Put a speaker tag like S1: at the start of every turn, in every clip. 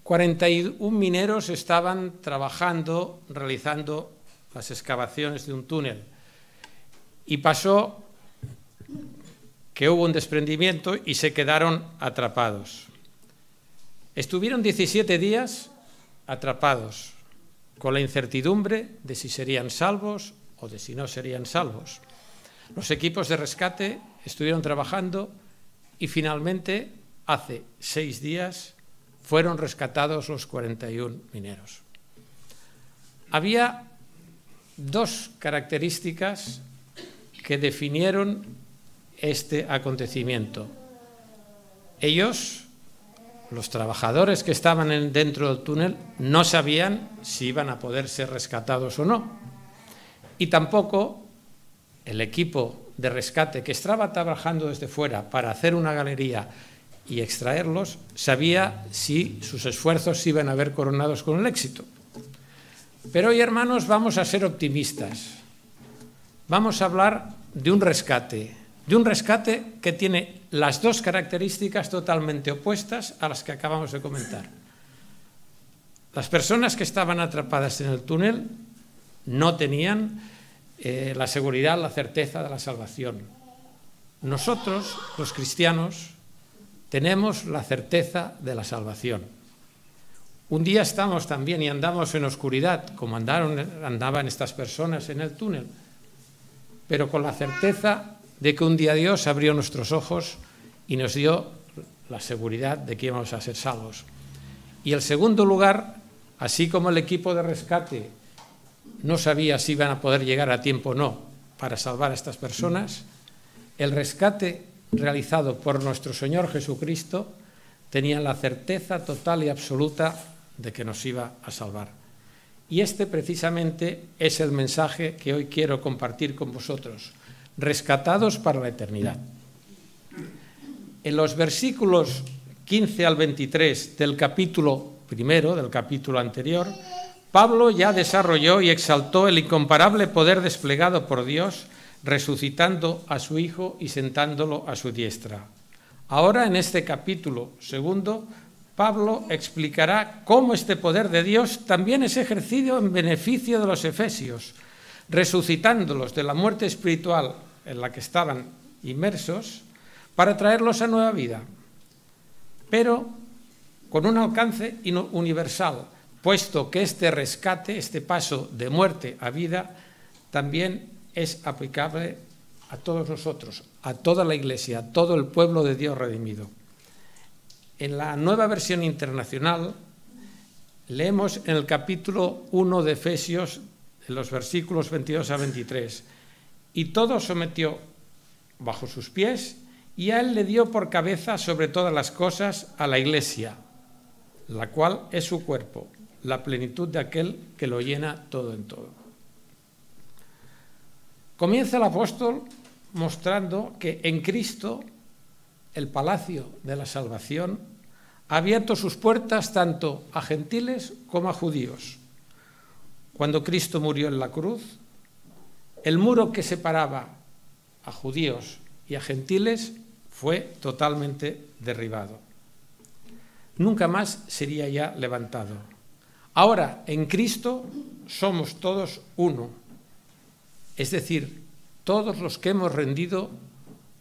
S1: 41 mineros estaban trabajando, realizando las excavaciones de un túnel, y pasó que hubo un desprendimiento y se quedaron atrapados. Estuvieron 17 días atrapados, con la incertidumbre de si serían salvos o de si no serían salvos. Los equipos de rescate estuvieron trabajando y finalmente, hace 6 días, fueron rescatados los 41 mineros. Había 2 características que definieron este acontecimiento. Ellos, los trabajadores que estaban dentro del túnel, no sabían si iban a poder ser rescatados o no. Y tampoco el equipo de rescate que estaba trabajando desde fuera para hacer una galería y extraerlos, sabía si sus esfuerzos se iban a ver coronados con el éxito. Pero hoy, hermanos, vamos a ser optimistas. Vamos a hablar de un rescate que tiene las 2 características totalmente opuestas a las que acabamos de comentar. Las personas que estaban atrapadas en el túnel no tenían la seguridad, la certeza de la salvación. Nosotros, los cristianos, tenemos la certeza de la salvación. Un día estamos también y andamos en oscuridad, como andaban estas personas en el túnel, pero con la certeza de que un día Dios abrió nuestros ojos y nos dio la seguridad de que íbamos a ser salvos. Y en segundo lugar, así como el equipo de rescate no sabía si iban a poder llegar a tiempo o no para salvar a estas personas, el rescate realizado por nuestro Señor Jesucristo tenía la certeza total y absoluta de que nos iba a salvar. Y este precisamente es el mensaje que hoy quiero compartir con vosotros: rescatados para la eternidad. En los versículos 15 al 23 del capítulo primero, del capítulo anterior, Pablo ya desarrolló y exaltó el incomparable poder desplegado por Dios, resucitando a su Hijo y sentándolo a su diestra. Ahora, en este capítulo segundo, Pablo explicará cómo este poder de Dios también es ejercido en beneficio de los efesios, resucitándolos de la muerte espiritual en la que estaban inmersos para traerlos a nueva vida, pero con un alcance universal, puesto que este rescate, este paso de muerte a vida, también es aplicable a todos nosotros, a toda la Iglesia, a todo el pueblo de Dios redimido. En la Nueva Versión Internacional leemos en el capítulo 1 de Efesios, en los versículos 22 a 23, y todo sometió bajo sus pies, y a él le dio por cabeza sobre todas las cosas a la Iglesia, la cual es su cuerpo, la plenitud de aquel que lo llena todo en todo. Comienza el apóstol mostrando que en Cristo el palacio de la salvación ha abierto sus puertas tanto a gentiles como a judíos. Cuando Cristo murió en la cruz, el muro que separaba a judíos y a gentiles fue totalmente derribado. Nunca más sería ya levantado. Ahora, en Cristo somos todos uno, es decir, todos los que hemos rendido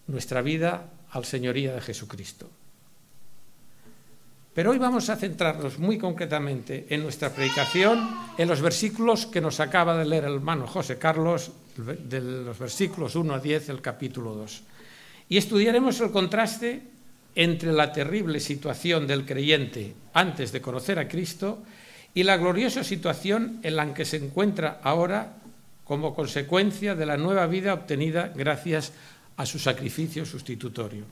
S1: nuestra vida al señorío de Jesucristo. Pero hoy vamos a centrarnos muy concretamente en nuestra predicación en los versículos que nos acaba de leer el hermano José Carlos, de los versículos 1 a 10 del capítulo 2. Y estudiaremos el contraste entre la terrible situación del creyente antes de conocer a Cristo y la gloriosa situación en la que se encuentra ahora como consecuencia de la nueva vida obtenida gracias a su sacrificio sustitutorio.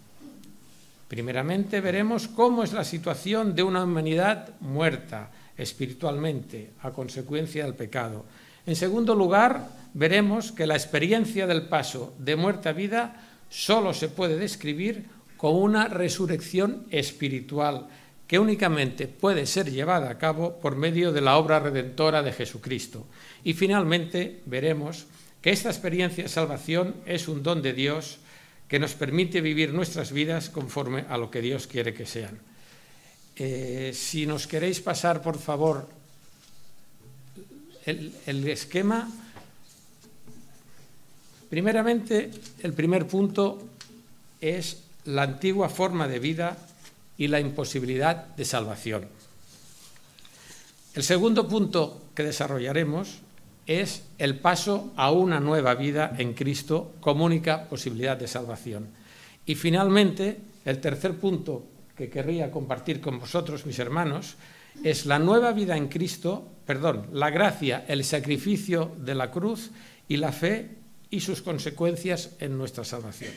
S1: Primeramente veremos cómo es la situación de una humanidad muerta espiritualmente a consecuencia del pecado. En segundo lugar, veremos que la experiencia del paso de muerte a vida solo se puede describir con una resurrección espiritual que únicamente puede ser llevada a cabo por medio de la obra redentora de Jesucristo. Y finalmente veremos que esta experiencia de salvación es un don de Dios que nos permite vivir nuestras vidas conforme a lo que Dios quiere que sean. Si nos queréis pasar, por favor, el esquema. Primeramente, el primer punto es la antigua forma de vida y la imposibilidad de salvación. El segundo punto que desarrollaremos es el paso a una nueva vida en Cristo como única posibilidad de salvación. Y finalmente, el tercer punto que querría compartir con vosotros, mis hermanos, es la nueva vida en Cristo, la gracia, el sacrificio de la cruz y la fe y sus consecuencias en nuestra salvación.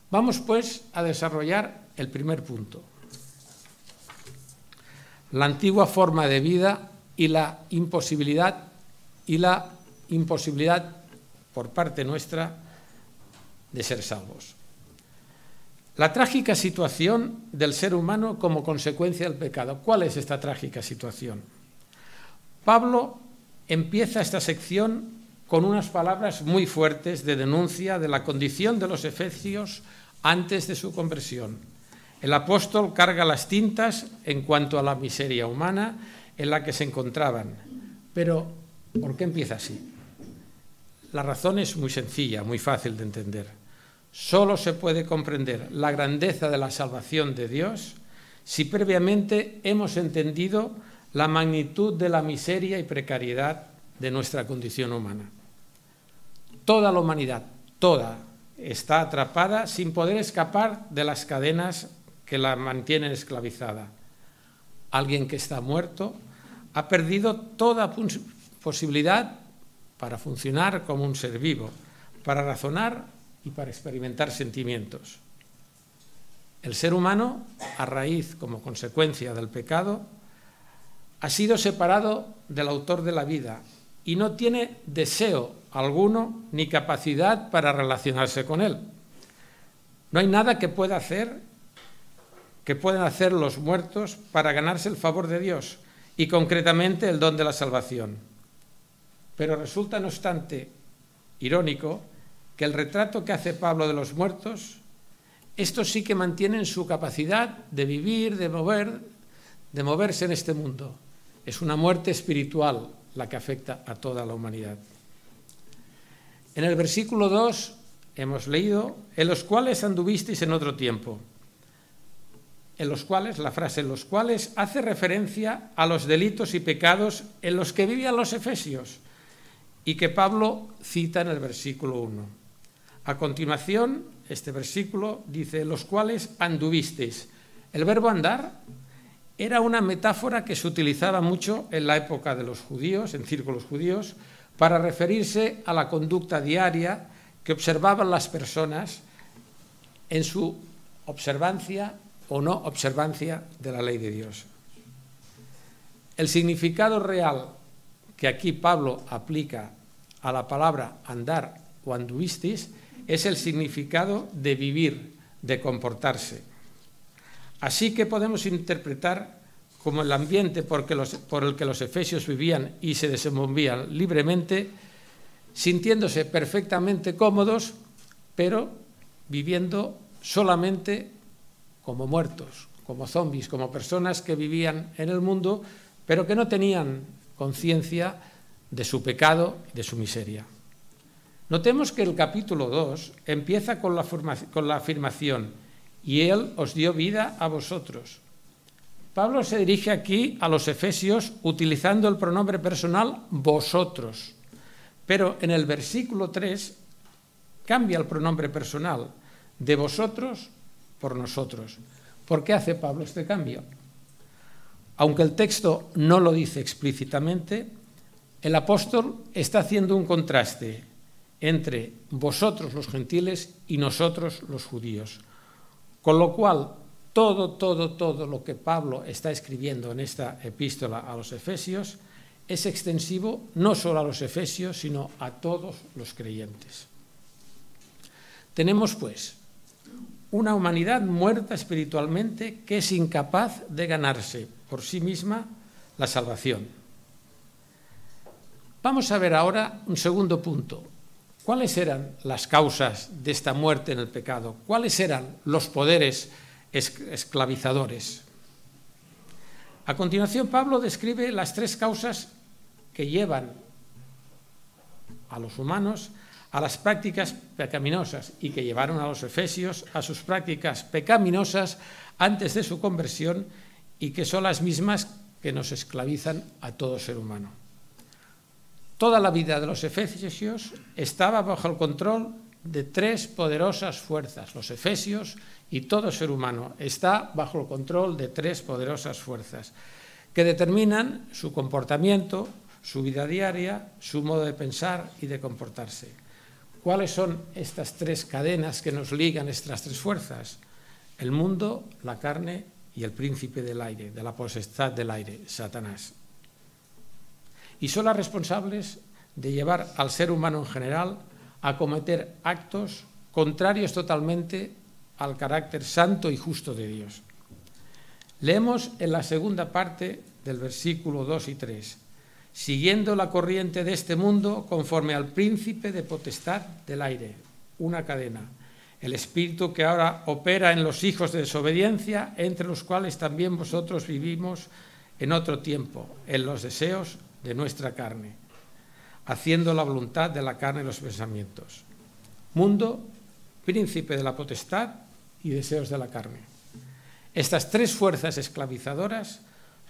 S1: Vamos, pues, a desarrollar el primer punto. La antigua forma de vida y la imposibilidad por parte nuestra de ser salvos. La trágica situación del ser humano como consecuencia del pecado. ¿Cuál es esta trágica situación? Pablo empieza esta sección con unas palabras muy fuertes de denuncia de la condición de los efesios antes de su conversión. El apóstol carga las tintas en cuanto a la miseria humana en la que se encontraban. Pero, ¿por qué empieza así? La razón es muy sencilla, muy fácil de entender. Solo se puede comprender la grandeza de la salvación de Dios si previamente hemos entendido la magnitud de la miseria y precariedad de nuestra condición humana. Toda la humanidad, toda, está atrapada sin poder escapar de las cadenas que la mantienen esclavizada. Alguien que está muerto ha perdido toda posibilidad para funcionar como un ser vivo, para razonar y para experimentar sentimientos. El ser humano, a raíz, como consecuencia del pecado, ha sido separado del autor de la vida y no tiene deseo alguno ni capacidad para relacionarse con él. No hay nada que puedan hacer los muertos para ganarse el favor de Dios y concretamente el don de la salvación. Pero resulta, no obstante, irónico que el retrato que hace Pablo de los muertos, estos sí que mantienen su capacidad de vivir, de moverse en este mundo. Es una muerte espiritual la que afecta a toda la humanidad. En el versículo 2 hemos leído, en los cuales anduvisteis en otro tiempo. En los cuales, la frase en los cuales hace referencia a los delitos y pecados en los que vivían los efesios y que Pablo cita en el versículo 1. A continuación, este versículo dice, los cuales anduvisteis. El verbo andar era una metáfora que se utilizaba mucho en la época de los judíos, en círculos judíos, para referirse a la conducta diaria que observaban las personas en su observancia o no observancia de la ley de Dios. El significado real que aquí Pablo aplica a la palabra andar o anduvisteis es el significado de vivir, de comportarse. Así que podemos interpretar como el ambiente por el que los efesios vivían y se desenvolvían libremente, sintiéndose perfectamente cómodos, pero viviendo solamente como muertos, como zombies, como personas que vivían en el mundo, pero que no tenían conciencia de su pecado y de su miseria. Notemos que el capítulo 2 empieza con la afirmación, y Él os dio vida a vosotros. Pablo se dirige aquí a los efesios utilizando el pronombre personal vosotros, pero en el versículo 3 cambia el pronombre personal de vosotros por nosotros. ¿Por qué hace Pablo este cambio? Aunque el texto no lo dice explícitamente, el apóstol está haciendo un contraste entre vosotros los gentiles y nosotros los judíos. Con lo cual, todo lo que Pablo está escribiendo en esta epístola a los efesios es extensivo no solo a los efesios, sino a todos los creyentes. Tenemos, pues, una humanidad muerta espiritualmente que es incapaz de ganarse por sí misma la salvación. Vamos a ver ahora un segundo punto. ¿Cuáles eran las causas de esta muerte en el pecado? ¿Cuáles eran los poderes esclavizadores? A continuación, Pablo describe las tres causas que llevan a los humanos a las prácticas pecaminosas y que llevaron a los efesios a sus prácticas pecaminosas antes de su conversión y que son las mismas que nos esclavizan a todo ser humano. Toda la vida de los efesios estaba bajo el control de tres poderosas fuerzas. Los efesios y todo ser humano está bajo el control de tres poderosas fuerzas que determinan su comportamiento, su vida diaria, su modo de pensar y de comportarse. ¿Cuáles son estas tres cadenas que nos ligan estas tres fuerzas? El mundo, la carne y el príncipe del aire, de la potestad del aire, Satanás. Y son las responsables de llevar al ser humano en general a cometer actos contrarios totalmente al carácter santo y justo de Dios. Leemos en la segunda parte del versículo 2 y 3, siguiendo la corriente de este mundo conforme al príncipe de potestad del aire, una cadena, el espíritu que ahora opera en los hijos de desobediencia, entre los cuales también vosotros vivimos en otro tiempo, en los deseos de nuestra carne, haciendo la voluntad de la carne y los pensamientos. Mundo, príncipe de la potestad y deseos de la carne. Estas tres fuerzas esclavizadoras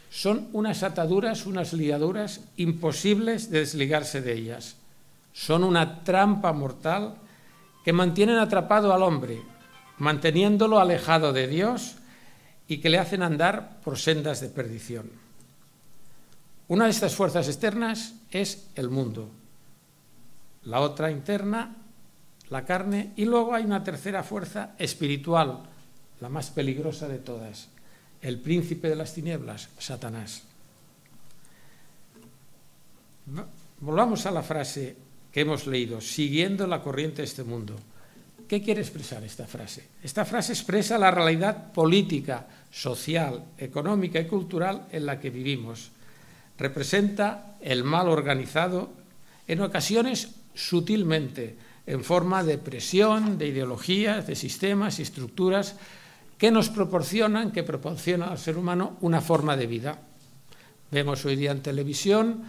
S1: son unas ataduras, unas ligaduras imposibles de desligarse de ellas. Son una trampa mortal que mantienen atrapado al hombre, manteniéndolo alejado de Dios y que le hacen andar por sendas de perdición. Una de estas fuerzas externas es el mundo, la otra interna, la carne, y luego hay una tercera fuerza espiritual, la más peligrosa de todas, el príncipe de las tinieblas, Satanás. Volvamos a la frase que hemos leído, siguiendo la corriente de este mundo. ¿Qué quiere expresar esta frase? Esta frase expresa la realidad política, social, económica y cultural en la que vivimos. Representa el mal organizado, en ocasiones sutilmente, en forma de presión, de ideologías, de sistemas y estructuras que proporcionan al ser humano una forma de vida. Vemos hoy día en televisión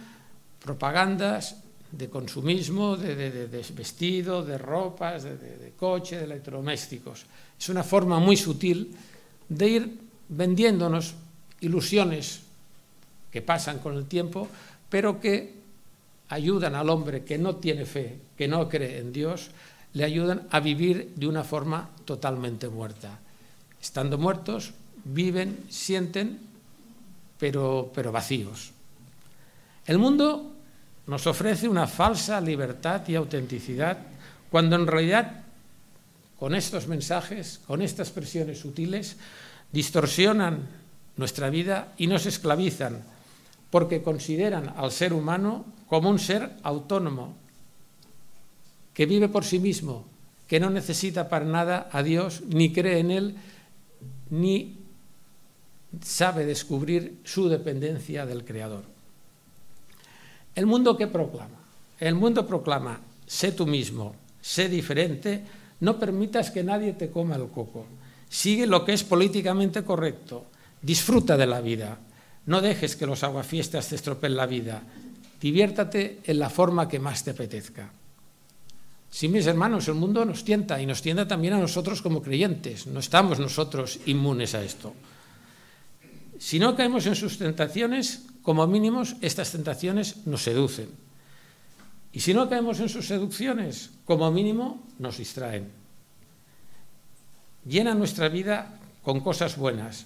S1: propagandas de consumismo, de vestido, de ropas, de coche, de electrodomésticos. Es una forma muy sutil de ir vendiéndonos ilusiones que pasan con el tiempo, pero que ayudan al hombre que no tiene fe, que no cree en Dios, le ayudan a vivir de una forma totalmente muerta. Estando muertos, viven, sienten, pero vacíos. El mundo nos ofrece una falsa libertad y autenticidad, cuando en realidad, con estos mensajes, con estas presiones sutiles, distorsionan nuestra vida y nos esclavizan, porque consideran al ser humano como un ser autónomo, que vive por sí mismo, que no necesita para nada a Dios, ni cree en Él, ni sabe descubrir su dependencia del Creador. ¿El mundo qué proclama? El mundo proclama, sé tú mismo, sé diferente, no permitas que nadie te coma el coco, sigue lo que es políticamente correcto, disfruta de la vida, no dejes que los aguafiestas te estropeen la vida, diviértate en la forma que más te apetezca. Sí, mis hermanos, el mundo nos tienta y nos tienta también a nosotros como creyentes, no estamos nosotros inmunes a esto. Si no caemos en sus tentaciones, como mínimos, estas tentaciones nos seducen. Y si no caemos en sus seducciones, como mínimo, nos distraen. Llenan nuestra vida con cosas buenas,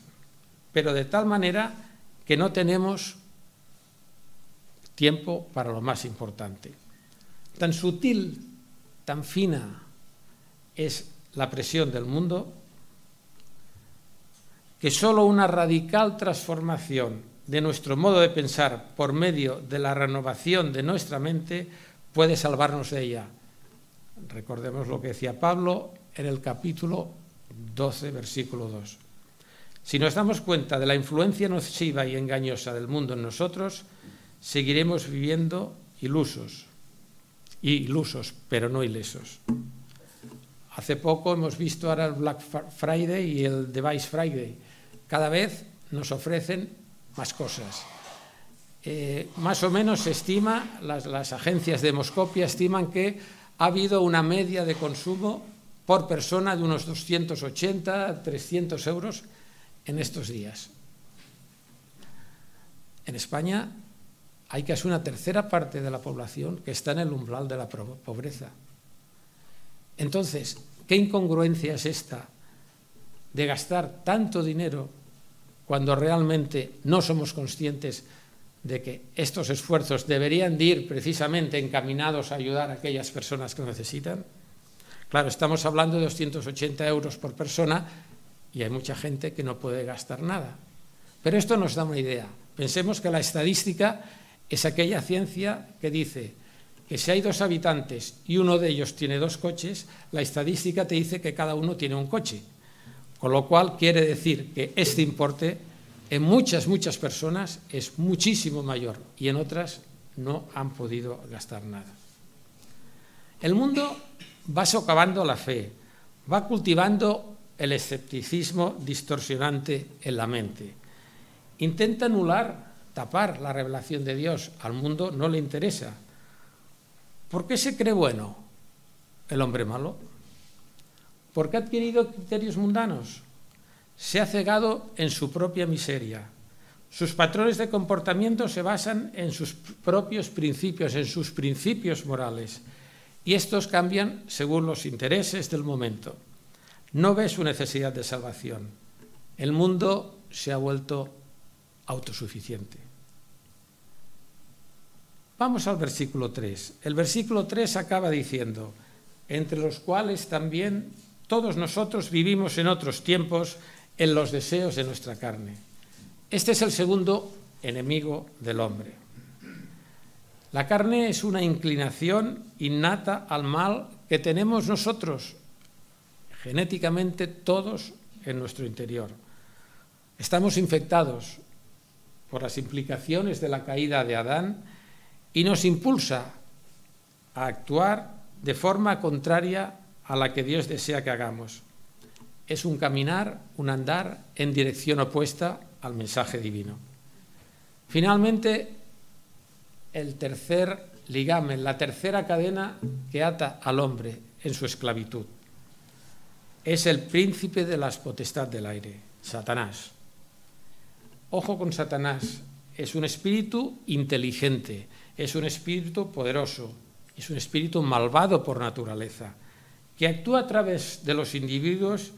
S1: pero de tal manera que no tenemos tiempo para lo más importante. Tan sutil, tan fina es la presión del mundo, que solo una radical transformación de nuestro modo de pensar por medio de la renovación de nuestra mente puede salvarnos de ella. Recordemos lo que decía Pablo en el capítulo 12, versículo 2. Si nos damos cuenta de la influencia nociva y engañosa del mundo en nosotros, seguiremos viviendo ilusos, pero no ilesos. Hace poco hemos visto ahora el Black Friday y el Device Friday. Cada vez nos ofrecen más cosas. Más o menos se estima, las agencias de Demoscopia estiman que ha habido una media de consumo por persona de unos 280, 300 euros en estos días. En España hay casi una tercera parte de la población que está en el umbral de la pobreza. Entonces, ¿qué incongruencia es esta de gastar tanto dinero cuando realmente no somos conscientes de que estos esfuerzos deberían de ir precisamente encaminados a ayudar a aquellas personas que lo necesitan? Claro, estamos hablando de 280 euros por persona y hay mucha gente que no puede gastar nada. Pero esto nos da una idea. Pensemos que la estadística es aquella ciencia que dice que si hay 2 habitantes y uno de ellos tiene 2 coches, la estadística te dice que cada uno tiene un coche. Con lo cual quiere decir que este importe en muchas personas es muchísimo mayor y en otras no han podido gastar nada. El mundo va socavando la fe, va cultivando el escepticismo distorsionante en la mente. Intenta anular, tapar la revelación de Dios. Al mundo no le interesa. ¿Por qué se cree bueno el hombre malo? ¿Por qué ha adquirido criterios mundanos? Se ha cegado en su propia miseria. Sus patrones de comportamiento se basan en sus propios principios, en sus principios morales, y estos cambian según los intereses del momento. No ve su necesidad de salvación. El mundo se ha vuelto autosuficiente. Vamos al versículo 3. El versículo 3 acaba diciendo: entre los cuales también todos nosotros vivimos en otros tiempos en los deseos de nuestra carne. Este es el segundo enemigo del hombre. La carne es una inclinación innata al mal que tenemos nosotros, genéticamente todos en nuestro interior. Estamos infectados por las implicaciones de la caída de Adán y nos impulsa a actuar de forma contraria a la que Dios desea que hagamos. Es un caminar, un andar en dirección opuesta al mensaje divino. Finalmente, el tercer ligamen, la tercera cadena que ata al hombre en su esclavitud, es el príncipe de las potestades del aire, Satanás. Ojo con Satanás, es un espíritu inteligente, es un espíritu poderoso, es un espíritu malvado por naturaleza, que actúa a través de los individuos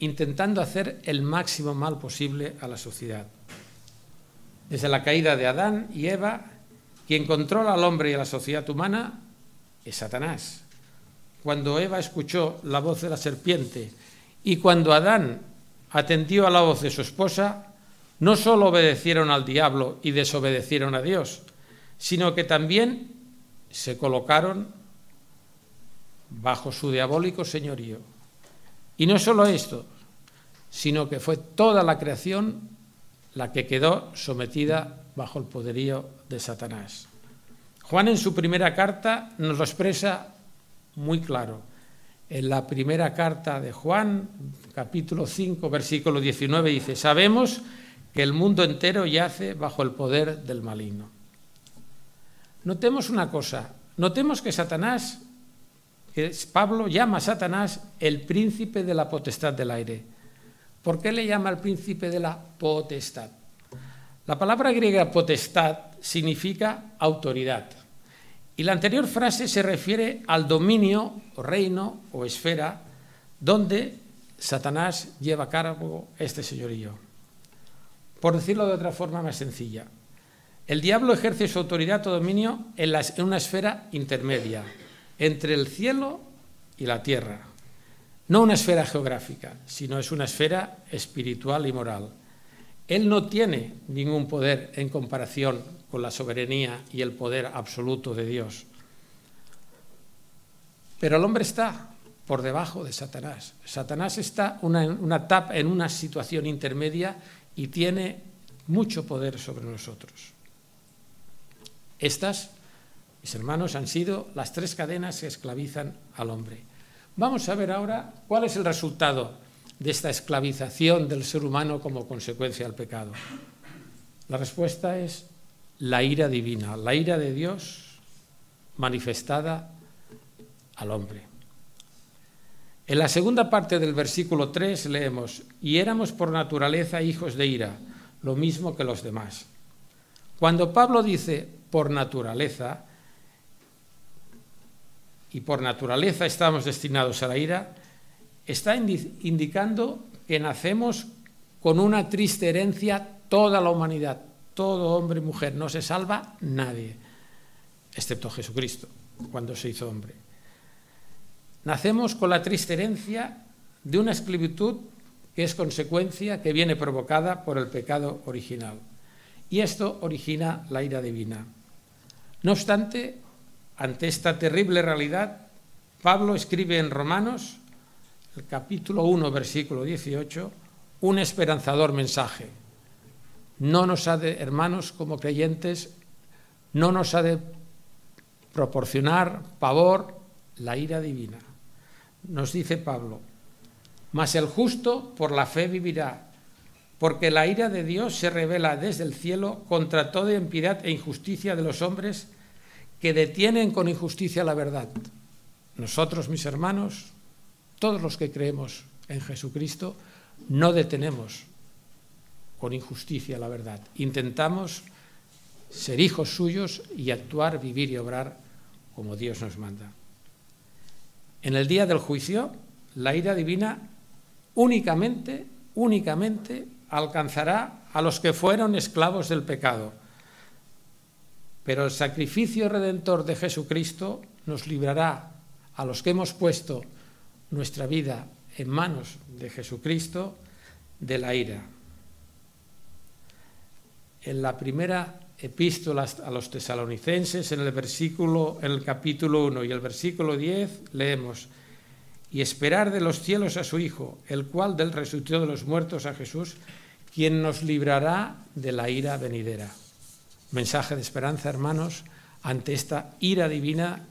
S1: intentando hacer el máximo mal posible a la sociedad. Desde la caída de Adán y Eva, quien controla al hombre y a la sociedad humana es Satanás. Cuando Eva escuchó la voz de la serpiente y cuando Adán atendió a la voz de su esposa, no solo obedecieron al diablo y desobedecieron a Dios, sino que también se colocaron bajo su diabólico señorío. Y no solo esto, sino que fue toda la creación la que quedó sometida bajo el poderío de Satanás. Juan en su primera carta nos lo expresa muy claro. En la primera carta de Juan, capítulo 5, versículo 19, dice: sabemos que el mundo entero yace bajo el poder del maligno. Notemos una cosa, notemos que Satanás, que Pablo llama a Satanás el príncipe de la potestad del aire. ¿Por qué le llama el príncipe de la potestad? La palabra griega potestad significa autoridad. Y la anterior frase se refiere al dominio, o reino, o esfera, donde Satanás lleva a cabo este señorío. Por decirlo de otra forma más sencilla, el diablo ejerce su autoridad o dominio en una esfera intermedia, entre el cielo y la tierra. No una esfera geográfica, sino es una esfera espiritual y moral. Él no tiene ningún poder en comparación con la soberanía y el poder absoluto de Dios. Pero el hombre está por debajo de Satanás. Satanás está en una situación intermedia y tiene mucho poder sobre nosotros. Estas, mis hermanos, han sido las 3 cadenas que esclavizan al hombre. Vamos a ver ahora cuál es el resultado de esta esclavización del ser humano como consecuencia del pecado. La respuesta es la ira divina, la ira de Dios manifestada al hombre. En la segunda parte del versículo 3 leemos: y éramos por naturaleza hijos de ira, lo mismo que los demás. Cuando Pablo dice por naturaleza, y por naturaleza estamos destinados a la ira, está indicando que nacemos con una triste herencia toda la humanidad, todo hombre y mujer, no se salva nadie, excepto Jesucristo, cuando se hizo hombre. Nacemos con la triste herencia de una esclavitud que es consecuencia, que viene provocada por el pecado original. Y esto origina la ira divina. No obstante, ante esta terrible realidad, Pablo escribe en Romanos, el capítulo 1, versículo 18, un esperanzador mensaje. No nos ha de, hermanos, como creyentes, no nos ha de proporcionar pavor la ira divina. Nos dice Pablo: mas el justo por la fe vivirá, porque la ira de Dios se revela desde el cielo contra toda impiedad e injusticia de los hombres que detienen con injusticia la verdad. Nosotros, mis hermanos, todos los que creemos en Jesucristo, no detenemos con injusticia la verdad. Intentamos ser hijos suyos y actuar, vivir y obrar como Dios nos manda. En el día del juicio, la ira divina únicamente alcanzará a los que fueron esclavos del pecado. Pero el sacrificio redentor de Jesucristo nos librará a los que hemos puesto nuestra vida en manos de Jesucristo de la ira. En la primera epístola a los tesalonicenses, en el capítulo 1 y el versículo 10, leemos: y esperar de los cielos a su Hijo, el cual del resucitó de los muertos a Jesús, quien nos librará de la ira venidera. Mensaje de esperanza, hermanos, ante esta ira divina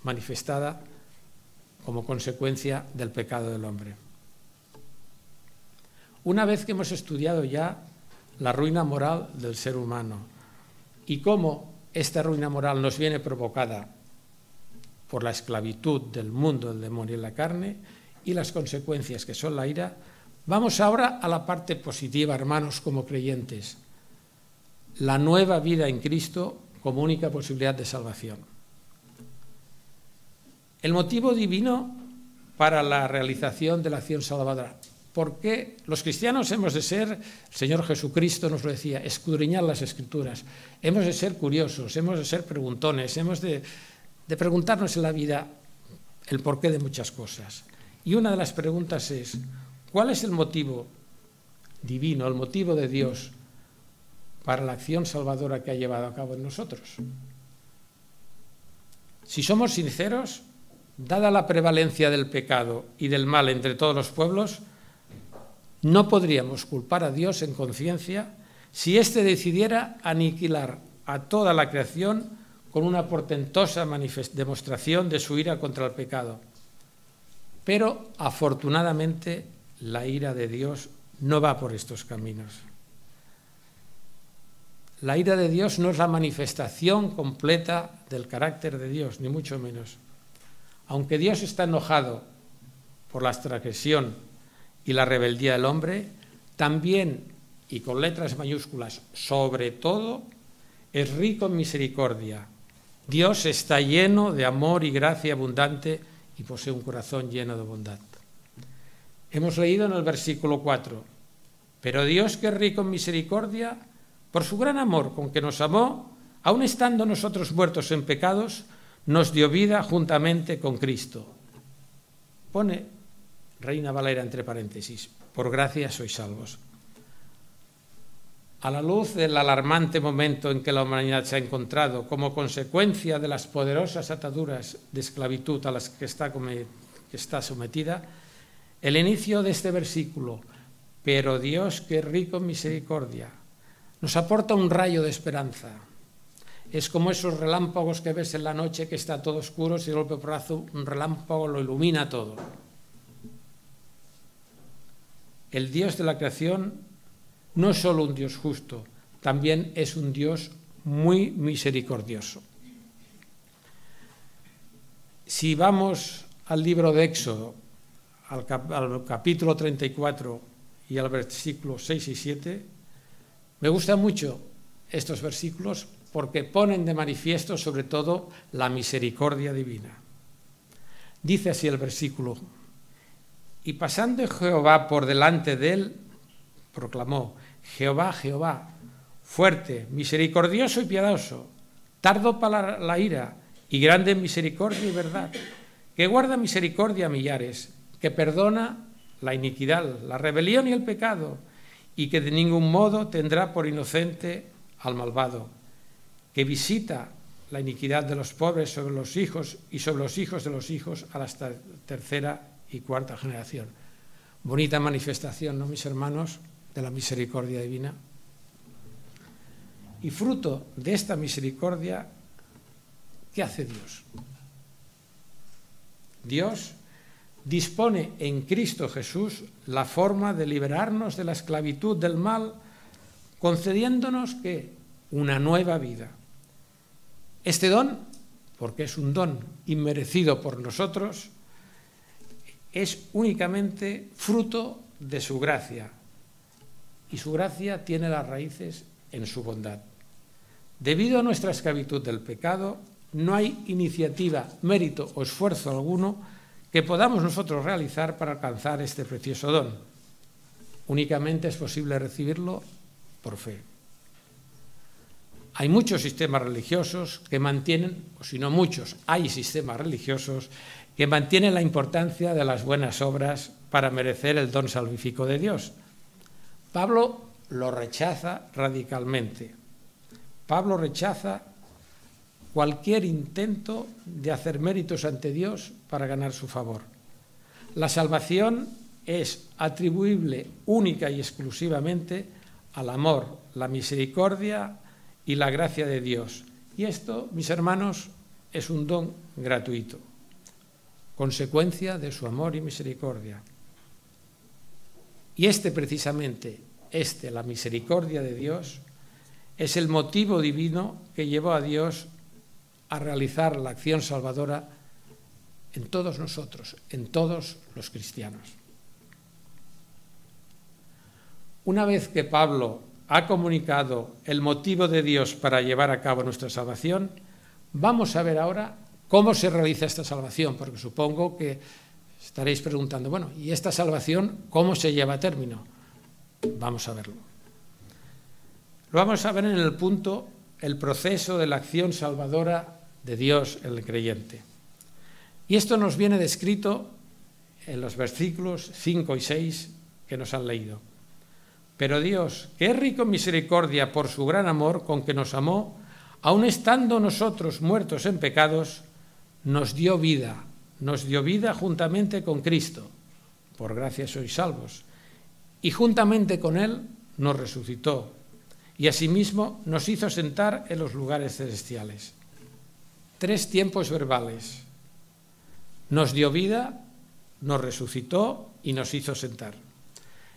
S1: manifestada como consecuencia del pecado del hombre. Una vez que hemos estudiado ya la ruina moral del ser humano y cómo esta ruina moral nos viene provocada por la esclavitud del mundo, del demonio y la carne, y las consecuencias que son la ira, vamos ahora a la parte positiva, hermanos, como creyentes. La nueva vida en Cristo como única posibilidad de salvación. El motivo divino para la realización de la acción salvadora. ¿Por qué los cristianos hemos de ser, el Señor Jesucristo nos lo decía, escudriñar las Escrituras? Hemos de ser curiosos, hemos de ser preguntones, hemos de preguntarnos en la vida el porqué de muchas cosas. Y una de las preguntas es: ¿cuál es el motivo divino, el motivo de Dios para la acción salvadora que ha llevado a cabo en nosotros? Si somos sinceros, dada la prevalencia del pecado y del mal entre todos los pueblos, no podríamos culpar a Dios en conciencia si éste decidiera aniquilar a toda la creación con una portentosa demostración de su ira contra el pecado. Pero, afortunadamente, la ira de Dios no va por estos caminos. La ira de Dios no es la manifestación completa del carácter de Dios, ni mucho menos. Aunque Dios está enojado por la transgresión y la rebeldía del hombre, también, y con letras mayúsculas, sobre todo, es rico en misericordia. Dios está lleno de amor y gracia abundante y posee un corazón lleno de bondad. Hemos leído en el versículo 4: pero Dios, que es rico en misericordia, por su gran amor con que nos amó, aun estando nosotros muertos en pecados, nos dio vida juntamente con Cristo. Pone Reina Valera entre paréntesis: por gracia sois salvos. A la luz del alarmante momento en que la humanidad se ha encontrado como consecuencia de las poderosas ataduras de esclavitud a las que está sometida, el inicio de este versículo, pero Dios, que es rico en misericordia, nos aporta un rayo de esperanza. Es como esos relámpagos que ves en la noche, que está todo oscuro, y de golpe porrazo un relámpago lo ilumina todo. El Dios de la creación no es solo un Dios justo, también es un Dios muy misericordioso. Si vamos al libro de Éxodo, al capítulo 34 y al versículo 6 y 7, me gustan mucho estos versículos porque ponen de manifiesto sobre todo la misericordia divina. Dice así el versículo: y pasando Jehová por delante de él, proclamó: Jehová, Jehová, fuerte, misericordioso y piadoso, tardo para la ira y grande en misericordia y verdad, que guarda misericordia a millares, que perdona la iniquidad, la rebelión y el pecado, y que de ningún modo tendrá por inocente al malvado, que visita la iniquidad de los pobres sobre los hijos y sobre los hijos de los hijos a la tercera y cuarta generación. Bonita manifestación, ¿no, mis hermanos?, de la misericordia divina. Y fruto de esta misericordia, ¿qué hace Dios? Dios dispone en Cristo Jesús la forma de liberarnos de la esclavitud del mal, concediéndonos ¿qué? Una nueva vida. Este don, porque es un don inmerecido por nosotros, es únicamente fruto de su gracia, y su gracia tiene las raíces en su bondad. Debido a nuestra esclavitud del pecado, no hay iniciativa, mérito o esfuerzo alguno que podamos nosotros realizar para alcanzar este precioso don. Únicamente es posible recibirlo por fe. Hay muchos sistemas religiosos que mantienen, o si no muchos, hay sistemas religiosos que mantienen la importancia de las buenas obras para merecer el don salvífico de Dios. Pablo lo rechaza radicalmente. Pablo rechaza cualquier intento de hacer méritos ante Dios para ganar su favor. La salvación es atribuible única y exclusivamente al amor, la misericordia y la gracia de Dios. Y esto, mis hermanos, es un don gratuito, consecuencia de su amor y misericordia. Y precisamente, la misericordia de Dios, es el motivo divino que llevó a Dios a realizar la acción salvadora en todos nosotros, en todos los cristianos. Una vez que Pablo ha comunicado el motivo de Dios para llevar a cabo nuestra salvación, vamos a ver ahora cómo se realiza esta salvación, porque supongo que estaréis preguntando, bueno, ¿y esta salvación cómo se lleva a término? Vamos a verlo. Lo vamos a ver en el punto, el proceso de la acción salvadora de Dios en el creyente. Y esto nos viene descrito en los versículos 5 y 6 que nos han leído. Pero Dios, que es rico en misericordia por su gran amor con que nos amó, aun estando nosotros muertos en pecados, nos dio vida juntamente con Cristo. Por gracia sois salvos. Y juntamente con Él nos resucitó, y asimismo nos hizo sentar en los lugares celestiales. 3 tiempos verbales. Nos dio vida, nos resucitó y nos hizo sentar.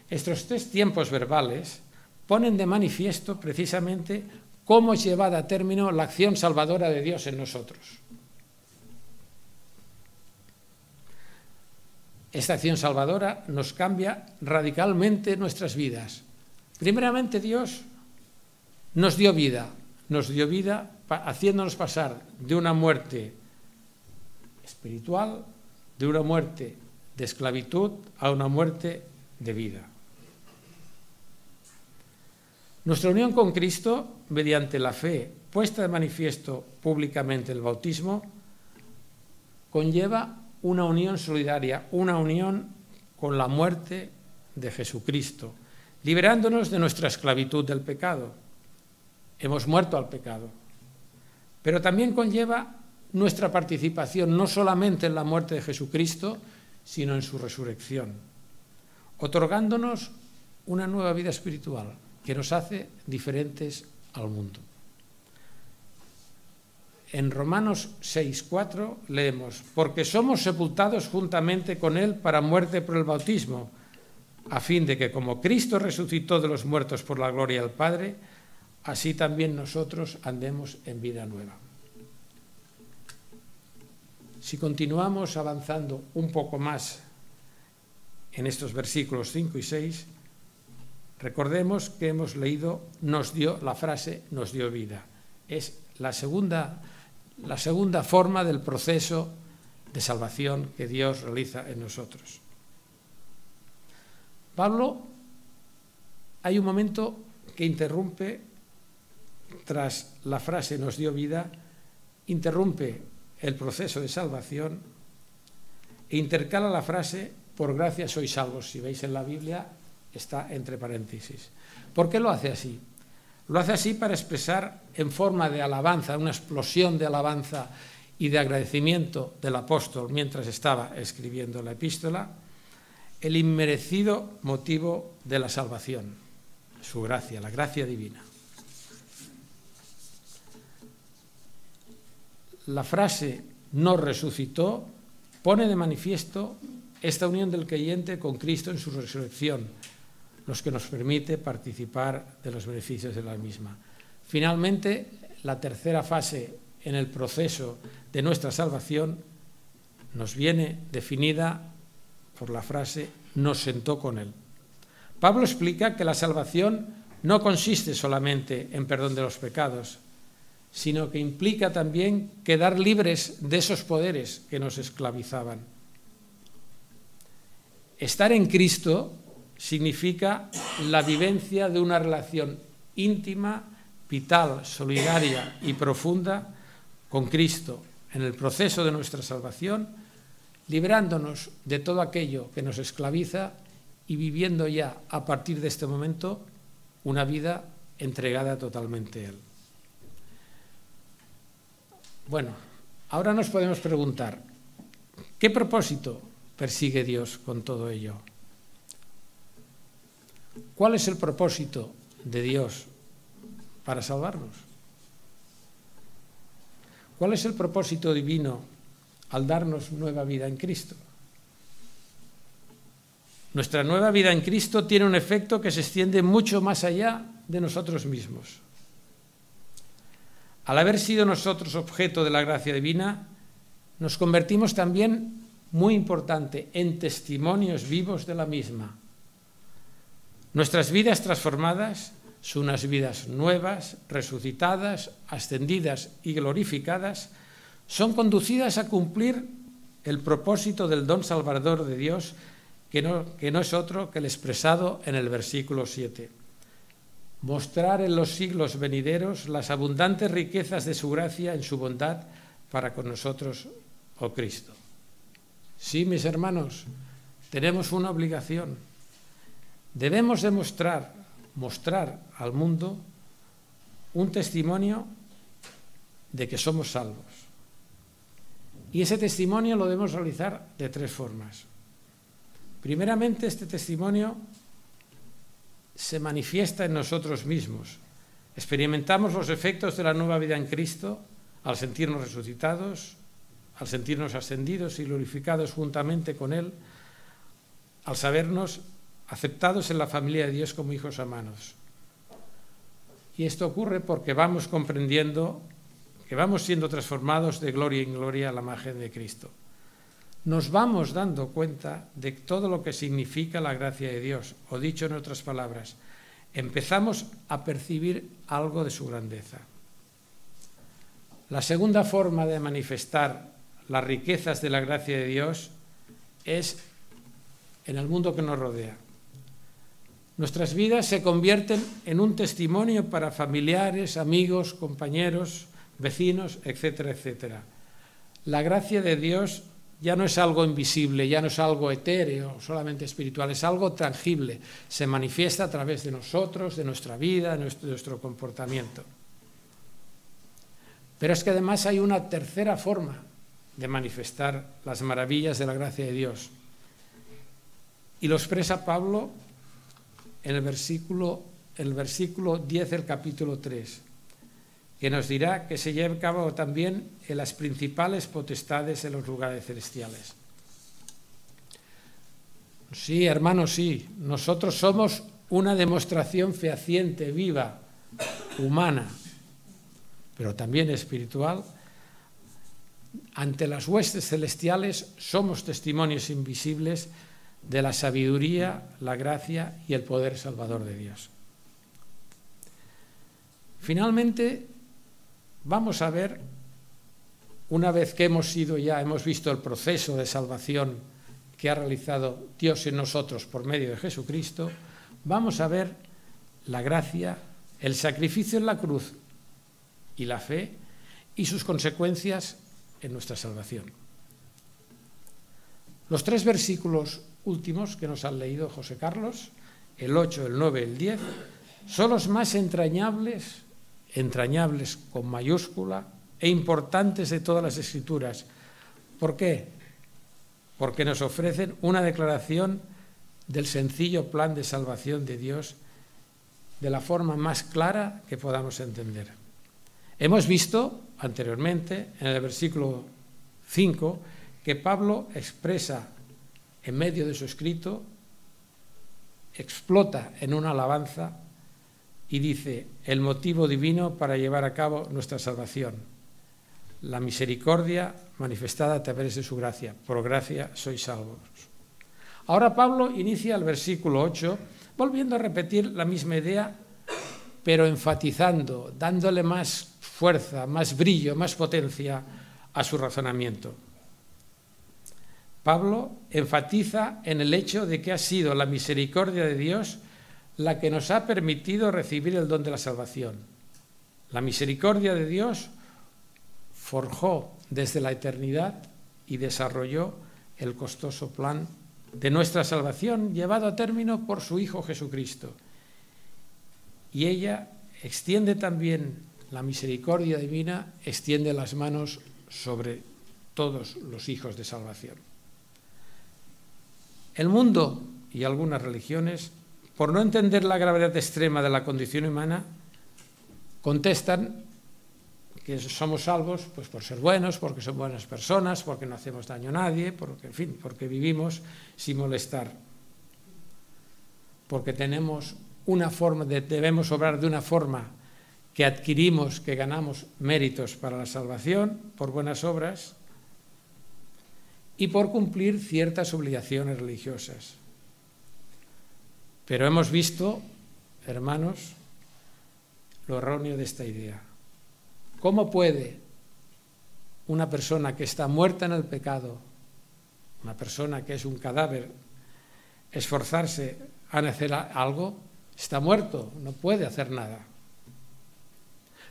S1: Estos 3 tiempos verbales ponen de manifiesto precisamente cómo es llevada a término la acción salvadora de Dios en nosotros. Esta acción salvadora nos cambia radicalmente nuestras vidas. Primeramente, Dios nos dio vida haciéndonos pasar de una muerte espiritual, de una muerte de esclavitud a una muerte de vida. Nuestra unión con Cristo, mediante la fe puesta de manifiesto públicamente en el bautismo, conlleva una unión solidaria, una unión con la muerte de Jesucristo, liberándonos de nuestra esclavitud del pecado. Hemos muerto al pecado, pero también conlleva nuestra participación no solamente en la muerte de Jesucristo, sino en su resurrección, otorgándonos una nueva vida espiritual que nos hace diferentes al mundo. En Romanos 6:4 leemos: porque somos sepultados juntamente con Él para muerte por el bautismo, a fin de que como Cristo resucitó de los muertos por la gloria del Padre, así también nosotros andemos en vida nueva. Si continuamos avanzando un poco más en estos versículos 5 y 6, recordemos que hemos leído la frase nos dio vida. Es la segunda forma del proceso de salvación que Dios realiza en nosotros. Pablo, hay un momento que interrumpe, tras la frase nos dio vida, interrumpe el proceso de salvación e intercala la frase por gracia sois salvos. Si veis en la Biblia está entre paréntesis. ¿Por qué lo hace así? Lo hace así para expresar en forma de alabanza, una explosión de alabanza y de agradecimiento del apóstol mientras estaba escribiendo la epístola, el inmerecido motivo de la salvación, su gracia, la gracia divina. La frase nos resucitó pone de manifiesto esta unión del creyente con Cristo en su resurrección, los que nos permite participar de los beneficios de la misma. Finalmente, la tercera fase en el proceso de nuestra salvación nos viene definida por la frase nos sentó con él. Pablo explica que la salvación no consiste solamente en perdón de los pecados, sino que implica también quedar libres de esos poderes que nos esclavizaban. Estar en Cristo significa la vivencia de una relación íntima, vital, solidaria y profunda con Cristo en el proceso de nuestra salvación, librándonos de todo aquello que nos esclaviza y viviendo ya a partir de este momento una vida entregada totalmente a Él. Bueno, ahora nos podemos preguntar, ¿qué propósito persigue Dios con todo ello? ¿Cuál es el propósito de Dios para salvarnos? ¿Cuál es el propósito divino al darnos nueva vida en Cristo? Nuestra nueva vida en Cristo tiene un efecto que se extiende mucho más allá de nosotros mismos. Al haber sido nosotros objeto de la gracia divina, nos convertimos también, muy importante, en testimonios vivos de la misma. Nuestras vidas transformadas son unas vidas nuevas, resucitadas, ascendidas y glorificadas, son conducidas a cumplir el propósito del don salvador de Dios, que no es otro que el expresado en el versículo 7. Mostrar en los siglos venideros las abundantes riquezas de su gracia en su bondad para con nosotros, oh Cristo. Sí, mis hermanos, tenemos una obligación. Debemos mostrar al mundo un testimonio de que somos salvos. Y ese testimonio lo debemos realizar de tres formas. Primeramente, este testimonio se manifiesta en nosotros mismos. Experimentamos los efectos de la nueva vida en Cristo al sentirnos resucitados, al sentirnos ascendidos y glorificados juntamente con Él, al sabernos aceptados en la familia de Dios como hijos amados. Y esto ocurre porque vamos comprendiendo que vamos siendo transformados de gloria en gloria a la imagen de Cristo. Nos vamos dando cuenta de todo lo que significa la gracia de Dios, o dicho en otras palabras, empezamos a percibir algo de su grandeza. La segunda forma de manifestar las riquezas de la gracia de Dios es en el mundo que nos rodea. Nuestras vidas se convierten en un testimonio para familiares, amigos, compañeros, vecinos, etcétera, etcétera. La gracia de Dios ya no es algo invisible, ya no es algo etéreo, solamente espiritual, es algo tangible. Se manifiesta a través de nosotros, de nuestra vida, de nuestro comportamiento. Pero es que además hay una tercera forma de manifestar las maravillas de la gracia de Dios. Y lo expresa Pablo en el versículo 10 del capítulo 3, que nos dirá que se lleve a cabo también en las principales potestades de los lugares celestiales. Sí, hermanos, sí, nosotros somos una demostración fehaciente, viva, humana, pero también espiritual, ante las huestes celestiales somos testimonios invisibles de la sabiduría, la gracia y el poder salvador de Dios. Finalmente, vamos a ver, una vez que hemos visto el proceso de salvación que ha realizado Dios en nosotros por medio de Jesucristo, vamos a ver la gracia, el sacrificio en la cruz y la fe y sus consecuencias en nuestra salvación. Los 3 versículos últimos que nos han leído José Carlos, el 8, el 9 y el 10, son los más entrañables con mayúscula e importantes de todas las Escrituras. ¿Por qué? Porque nos ofrecen una declaración del sencillo plan de salvación de Dios de la forma más clara que podamos entender. Hemos visto anteriormente, en el versículo 5, que Pablo expresa en medio de su escrito, explota en una alabanza y dice: el motivo divino para llevar a cabo nuestra salvación, la misericordia manifestada a través de su gracia. Por gracia sois salvos. Ahora Pablo inicia el versículo 8, volviendo a repetir la misma idea, pero enfatizando, dándole más fuerza, más brillo, más potencia a su razonamiento. Pablo enfatiza en el hecho de que ha sido la misericordia de Dios la que nos ha permitido recibir el don de la salvación. La misericordia de Dios forjó desde la eternidad y desarrolló el costoso plan de nuestra salvación llevado a término por su Hijo Jesucristo. Y ella extiende también la misericordia divina, extiende las manos sobre todos los hijos de salvación. El mundo y algunas religiones, por no entender la gravedad extrema de la condición humana, contestan que somos salvos pues por ser buenos, porque son buenas personas, porque no hacemos daño a nadie, porque, en fin, porque vivimos sin molestar, porque tenemos una forma debemos obrar de una forma que adquirimos, que ganamos méritos para la salvación por buenas obras y por cumplir ciertas obligaciones religiosas. Pero hemos visto, hermanos, lo erróneo de esta idea. ¿Cómo puede una persona que está muerta en el pecado, una persona que es un cadáver, esforzarse a hacer algo? Está muerto, no puede hacer nada.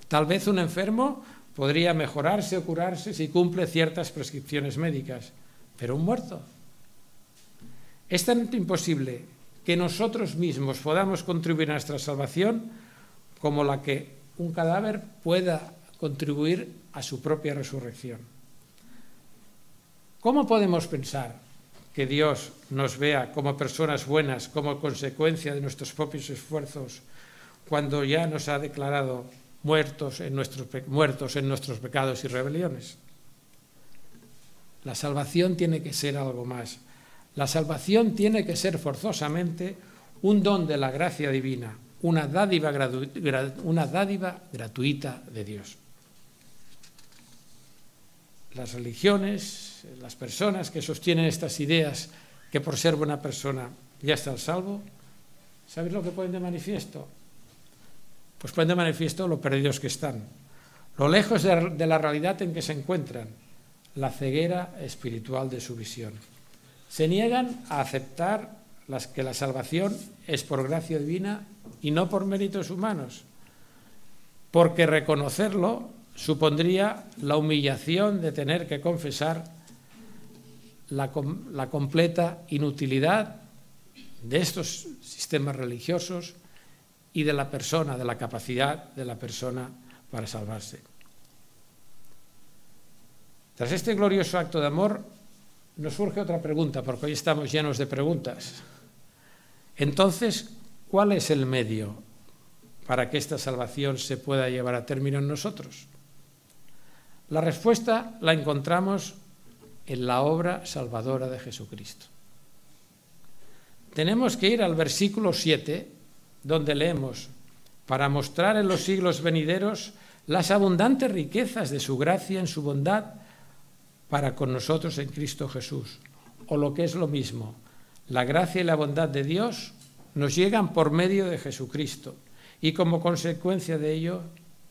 S1: Tal vez un enfermo podría mejorarse o curarse si cumple ciertas prescripciones médicas, pero un muerto. Es tan imposible que nosotros mismos podamos contribuir a nuestra salvación como la que un cadáver pueda contribuir a su propia resurrección. ¿Cómo podemos pensar que Dios nos vea como personas buenas como consecuencia de nuestros propios esfuerzos cuando ya nos ha declarado muertos en nuestros pecados y rebeliones? La salvación tiene que ser algo más. La salvación tiene que ser forzosamente un don de la gracia divina, una dádiva gratuita de Dios. Las religiones, las personas que sostienen estas ideas que por ser buena persona ya está salvo, ¿sabéis lo que ponen de manifiesto? Pues ponen de manifiesto lo perdidos que están, lo lejos de la realidad en que se encuentran, la ceguera espiritual de su visión. Se niegan a aceptar que la salvación es por gracia divina y no por méritos humanos, porque reconocerlo supondría la humillación de tener que confesar la completa inutilidad de estos sistemas religiosos y de la persona, de la capacidad de la persona para salvarse. Tras este glorioso acto de amor, nos surge otra pregunta, porque hoy estamos llenos de preguntas. Entonces, ¿cuál es el medio para que esta salvación se pueda llevar a término en nosotros? La respuesta la encontramos en la obra salvadora de Jesucristo. Tenemos que ir al versículo 7, donde leemos: para mostrar en los siglos venideros las abundantes riquezas de su gracia en su bondad para con nosotros en Cristo Jesús. O lo que es lo mismo, la gracia y la bondad de Dios nos llegan por medio de Jesucristo y como consecuencia de ello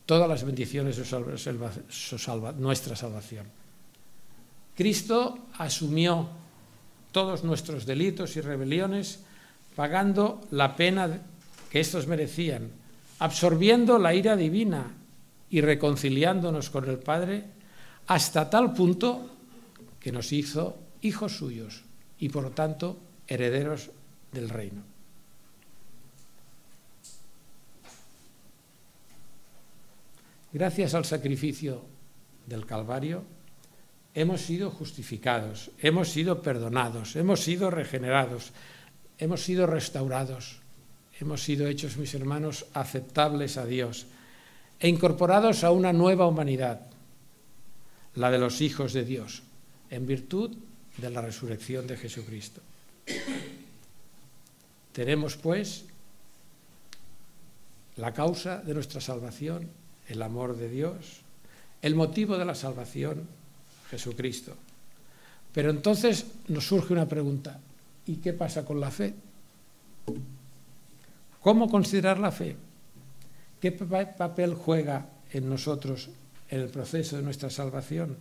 S1: todas las bendiciones de nuestra salvación. Cristo asumió todos nuestros delitos y rebeliones, pagando la pena que estos merecían, absorbiendo la ira divina y reconciliándonos con el Padre hasta tal punto que nos hizo hijos suyos y por lo tanto herederos del reino. Gracias al sacrificio del Calvario hemos sido justificados, hemos sido perdonados, hemos sido regenerados, hemos sido restaurados, hemos sido hechos, mis hermanos, aceptables a Dios e incorporados a una nueva humanidad, la de los hijos de Dios, en virtud de la resurrección de Jesucristo. Tenemos, pues, la causa de nuestra salvación, el amor de Dios, el motivo de la salvación, Jesucristo. Pero entonces nos surge una pregunta: ¿y qué pasa con la fe? ¿Cómo considerar la fe? ¿Qué papel juega en nosotros en el proceso de nuestra salvación?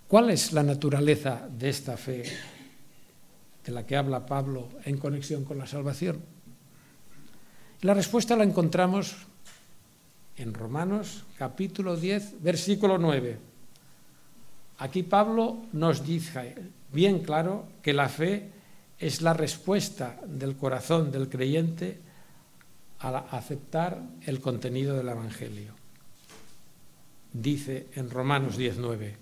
S1: ¿Cuál es la naturaleza de esta fe de la que habla Pablo en conexión con la salvación? La respuesta la encontramos en Romanos capítulo 10, versículo 9. Aquí Pablo nos dice bien claro que la fe es la respuesta del corazón del creyente al aceptar el contenido del Evangelio. Dice en Romanos 10:9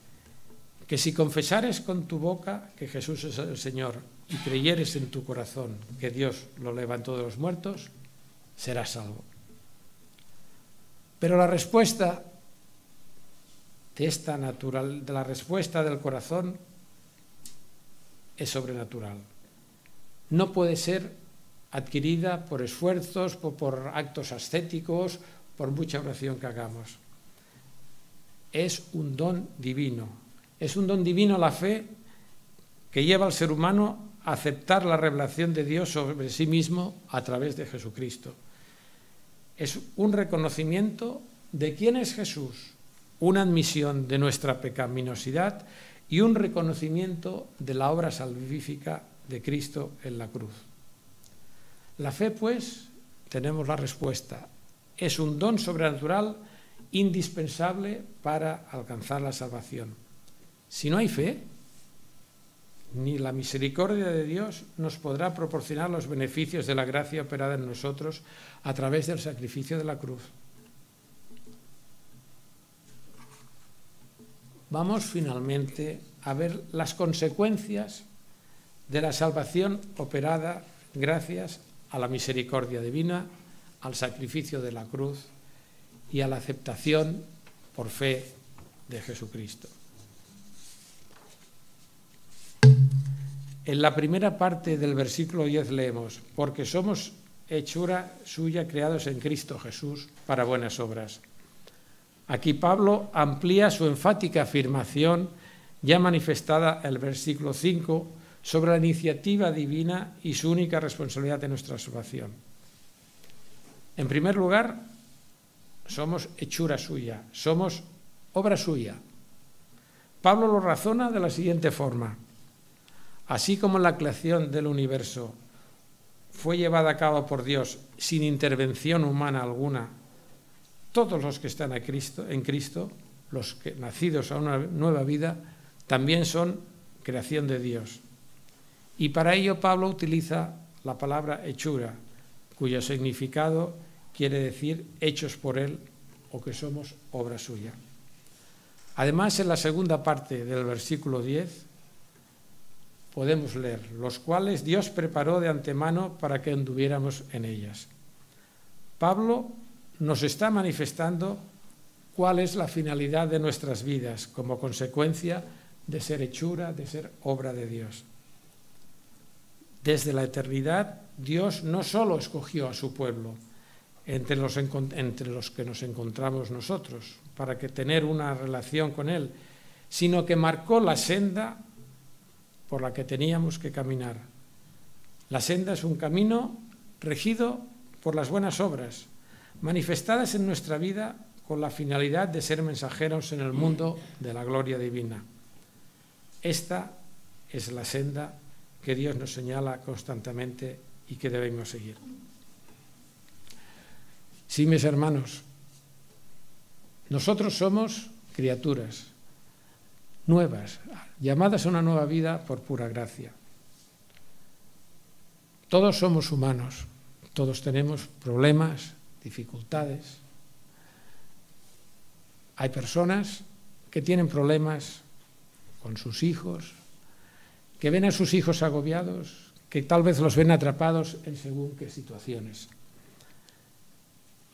S1: que si confesares con tu boca que Jesús es el Señor y creyeres en tu corazón que Dios lo levantó de los muertos, serás salvo. Pero la respuesta de la respuesta del corazón es sobrenatural. No puede ser adquirida por esfuerzos, por actos ascéticos, por mucha oración que hagamos. Es un don divino. Es un don divino la fe que lleva al ser humano a aceptar la revelación de Dios sobre sí mismo a través de Jesucristo. Es un reconocimiento de quién es Jesús, una admisión de nuestra pecaminosidad y un reconocimiento de la obra salvífica de Cristo en la cruz. La fe, pues, tenemos la respuesta. Es un don sobrenatural indispensable para alcanzar la salvación. Si no hay fe, ni la misericordia de Dios nos podrá proporcionar los beneficios de la gracia operada en nosotros a través del sacrificio de la cruz. Vamos finalmente a ver las consecuencias de la salvación operada gracias a la misericordia divina, al sacrificio de la cruz y a la aceptación por fe de Jesucristo. En la primera parte del versículo 10 leemos: porque somos hechura suya, creados en Cristo Jesús para buenas obras. Aquí Pablo amplía su enfática afirmación ya manifestada en el versículo 5 sobre la iniciativa divina y su única responsabilidad de nuestra salvación. En primer lugar, somos hechura suya, somos obra suya. Pablo lo razona de la siguiente forma: así como la creación del universo fue llevada a cabo por Dios sin intervención humana alguna, todos los que están en Cristo, los que nacidos a una nueva vida, también son creación de Dios. Y para ello Pablo utiliza la palabra hechura, cuyo significado quiere decir hechos por Él o que somos obra suya. Además, en la segunda parte del versículo 10 podemos leer: los cuales Dios preparó de antemano para que anduviéramos en ellas. Pablo nos está manifestando cuál es la finalidad de nuestras vidas como consecuencia de ser hechura, de ser obra de Dios. Desde la eternidad, Dios no solo escogió a su pueblo, entre los que nos encontramos nosotros, para tener una relación con Él, sino que marcó la senda por la que teníamos que caminar. La senda es un camino regido por las buenas obras, manifestadas en nuestra vida con la finalidad de ser mensajeros en el mundo de la gloria divina. Esta es la senda que Dios nos señala constantemente y que debemos seguir. Sí, mis hermanos, nosotros somos criaturas nuevas, llamadas a una nueva vida por pura gracia. Todos somos humanos, todos tenemos problemas, dificultades. Hay personas que tienen problemas con sus hijos, que ven a sus hijos agobiados, que tal vez los ven atrapados en según qué situaciones.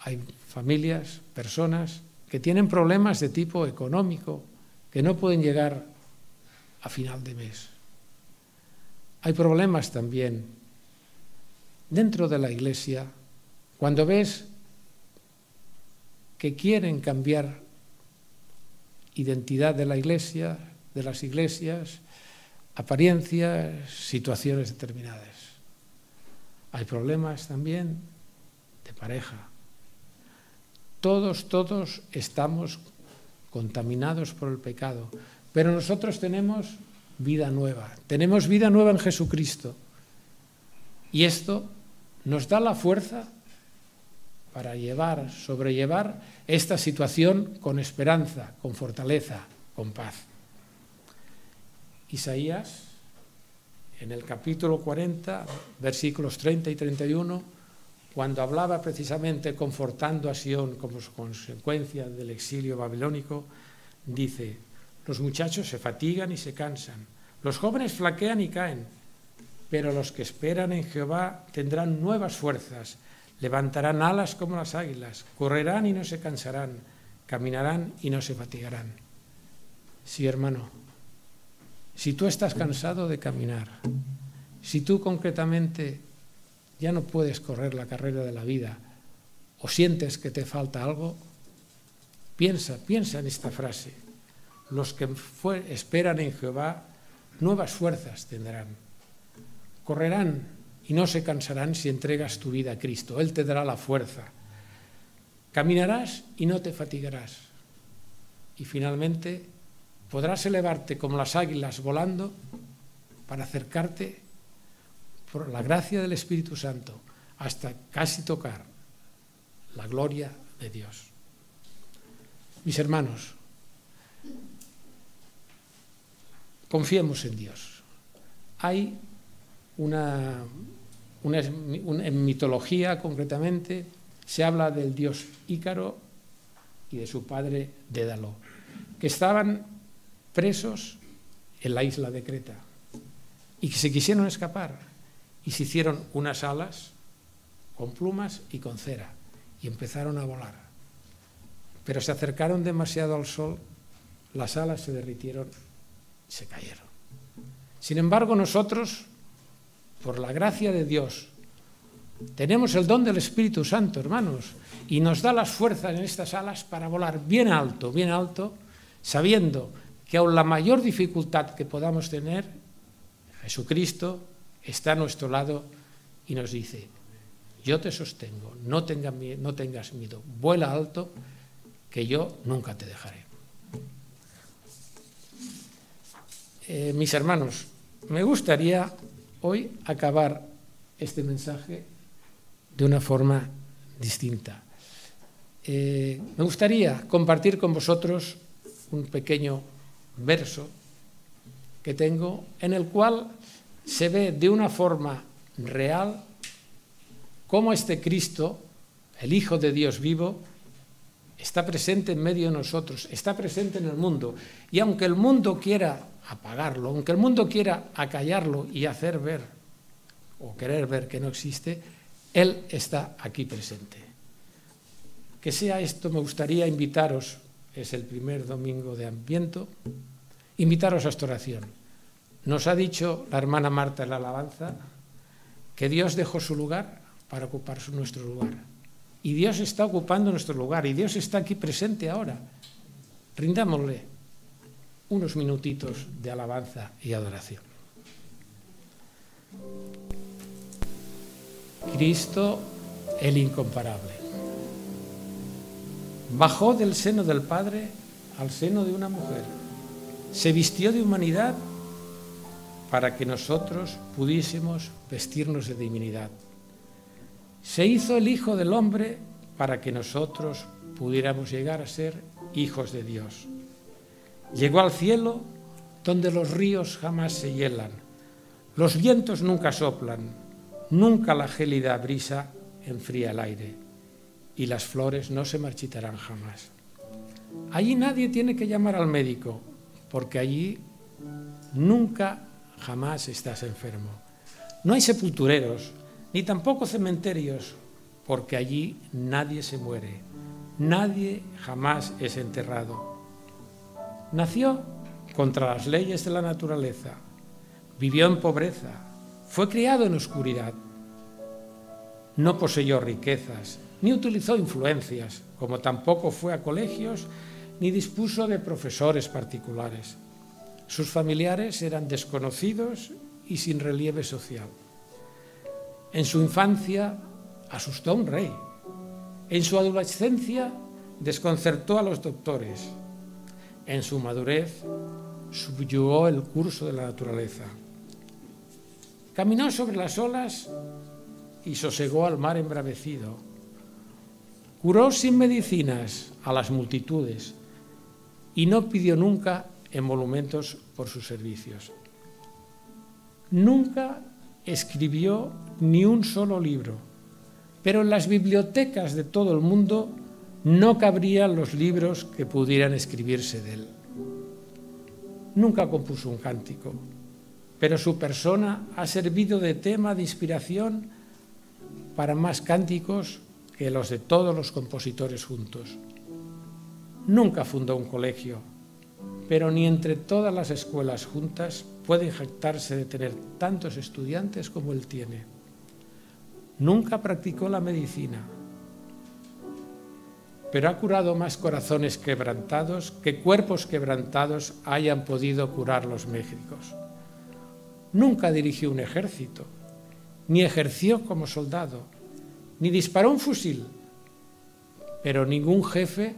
S1: Hay familias, personas que tienen problemas de tipo económico, que no pueden llegar a final de mes. Hay problemas también dentro de la Iglesia, cuando ves que quieren cambiar identidad de la Iglesia, de las iglesias, apariencias, situaciones determinadas. Hay problemas también de pareja. Todos estamos contaminados por el pecado, pero nosotros tenemos vida nueva en Jesucristo. Y esto nos da la fuerza para sobrellevar esta situación con esperanza, con fortaleza, con paz. Isaías, en el capítulo 40, versículos 30 y 31, cuando hablaba precisamente confortando a Sión como consecuencia del exilio babilónico, dice: los muchachos se fatigan y se cansan, los jóvenes flaquean y caen, pero los que esperan en Jehová tendrán nuevas fuerzas, levantarán alas como las águilas, correrán y no se cansarán, caminarán y no se fatigarán. Sí, hermano, si tú estás cansado de caminar, si tú concretamente ya no puedes correr la carrera de la vida o sientes que te falta algo, piensa en esta frase: los que esperan en Jehová nuevas fuerzas tendrán, correrán y no se cansarán si entregas tu vida a Cristo. Él te dará la fuerza. Caminarás y no te fatigarás. Y finalmente podrás elevarte como las águilas volando para acercarte por la gracia del Espíritu Santo hasta casi tocar la gloria de Dios. Mis hermanos, confiemos en Dios. Hay en mitología concretamente se habla del dios Ícaro y de su padre Dédalo, que estaban presos en la isla de Creta y que se quisieron escapar y se hicieron unas alas con plumas y con cera y empezaron a volar, pero se acercaron demasiado al sol, las alas se derritieron y se cayeron. Sin embargo, nosotros, por la gracia de Dios, tenemos el don del Espíritu Santo, hermanos, y nos da las fuerzas en estas alas para volar bien alto, sabiendo que aun la mayor dificultad que podamos tener, Jesucristo está a nuestro lado y nos dice: yo te sostengo, no tengas miedo, vuela alto, que yo nunca te dejaré. Mis hermanos, me gustaría hoy acabar este mensaje de una forma distinta. Me gustaría compartir con vosotros un pequeño verso que tengo, en el cual se ve de una forma real cómo este Cristo, el Hijo de Dios vivo, está presente en medio de nosotros, está presente en el mundo. Y aunque el mundo quiera apagarlo, aunque el mundo quiera acallarlo y hacer ver o querer ver que no existe, Él está aquí presente. Que sea esto, me gustaría invitaros, es el primer domingo de Adviento, invitaros a esta oración. Nos ha dicho la hermana Marta en la alabanza que Dios dejó su lugar para ocupar nuestro lugar. Y Dios está ocupando nuestro lugar y Dios está aquí presente ahora. Rindámosle unos minutitos de alabanza y adoración. Cristo, el incomparable, bajó del seno del Padre al seno de una mujer, se vistió de humanidad para que nosotros pudiésemos vestirnos de divinidad. Se hizo el Hijo del Hombre para que nosotros pudiéramos llegar a ser hijos de Dios. Llegó al cielo donde los ríos jamás se hielan, los vientos nunca soplan, nunca la gélida brisa enfría el aire y las flores no se marchitarán jamás. Allí nadie tiene que llamar al médico, porque allí nunca jamás estás enfermo. No hay sepultureros, ni tampoco cementerios, porque allí nadie se muere, nadie jamás es enterrado. Nació contra las leyes de la naturaleza, vivió en pobreza, fue criado en oscuridad. No poseyó riquezas, ni utilizó influencias, como tampoco fue a colegios, ni dispuso de profesores particulares. Sus familiares eran desconocidos y sin relieve social. En su infancia asustó a un rey. En su adolescencia desconcertó a los doctores. En su madurez subyugó el curso de la naturaleza. Caminó sobre las olas y sosegó al mar embravecido. Curó sin medicinas a las multitudes y no pidió nunca emolumentos por sus servicios. Nunca escribió ni un solo libro, pero en las bibliotecas de todo el mundo no cabrían los libros que pudieran escribirse de él. Nunca compuso un cántico, pero su persona ha servido de tema de inspiración para más cánticos que los de todos los compositores juntos. Nunca fundó un colegio, pero ni entre todas las escuelas juntas pueden jactarse de tener tantos estudiantes como él tiene. Nunca practicó la medicina, pero ha curado más corazones quebrantados que cuerpos quebrantados hayan podido curar los médicos. Nunca dirigió un ejército, ni ejerció como soldado, ni disparó un fusil, pero ningún jefe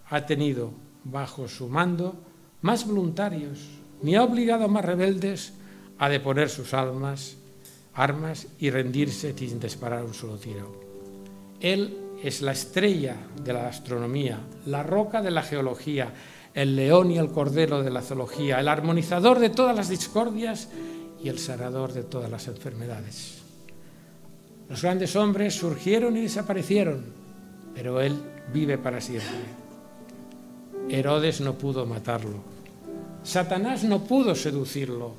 S1: ha tenido bajo su mando más voluntarios, ni ha obligado a más rebeldes a deponer sus armas y rendirse sin disparar un solo tiro. Él es la estrella de la astronomía, la roca de la geología, el león y el cordero de la zoología, el armonizador de todas las discordias y el sanador de todas las enfermedades. Los grandes hombres surgieron y desaparecieron, pero él vive para siempre. Herodes no pudo matarlo, Satanás no pudo seducirlo,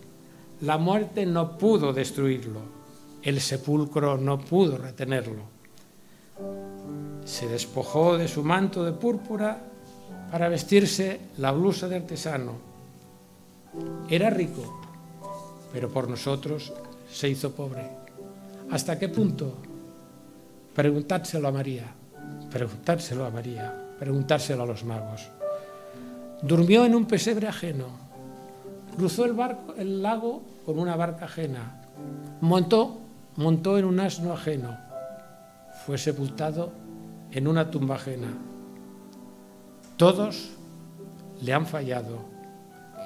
S1: la muerte no pudo destruirlo, el sepulcro no pudo retenerlo. Se despojó de su manto de púrpura para vestirse la blusa de artesano. Era rico, pero por nosotros se hizo pobre. ¿Hasta qué punto? Preguntárselo a María, preguntárselo a María, preguntárselo a los magos. Durmió en un pesebre ajeno, cruzó el lago con una barca ajena, montó en un asno ajeno, fue sepultado en una tumba ajena. Todos le han fallado,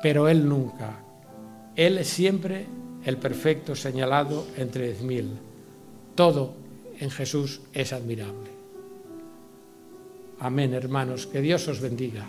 S1: pero él nunca. Él es siempre el perfecto señalado entre 10.000. Todo en Jesús es admirable. Amén, hermanos, que Dios os bendiga.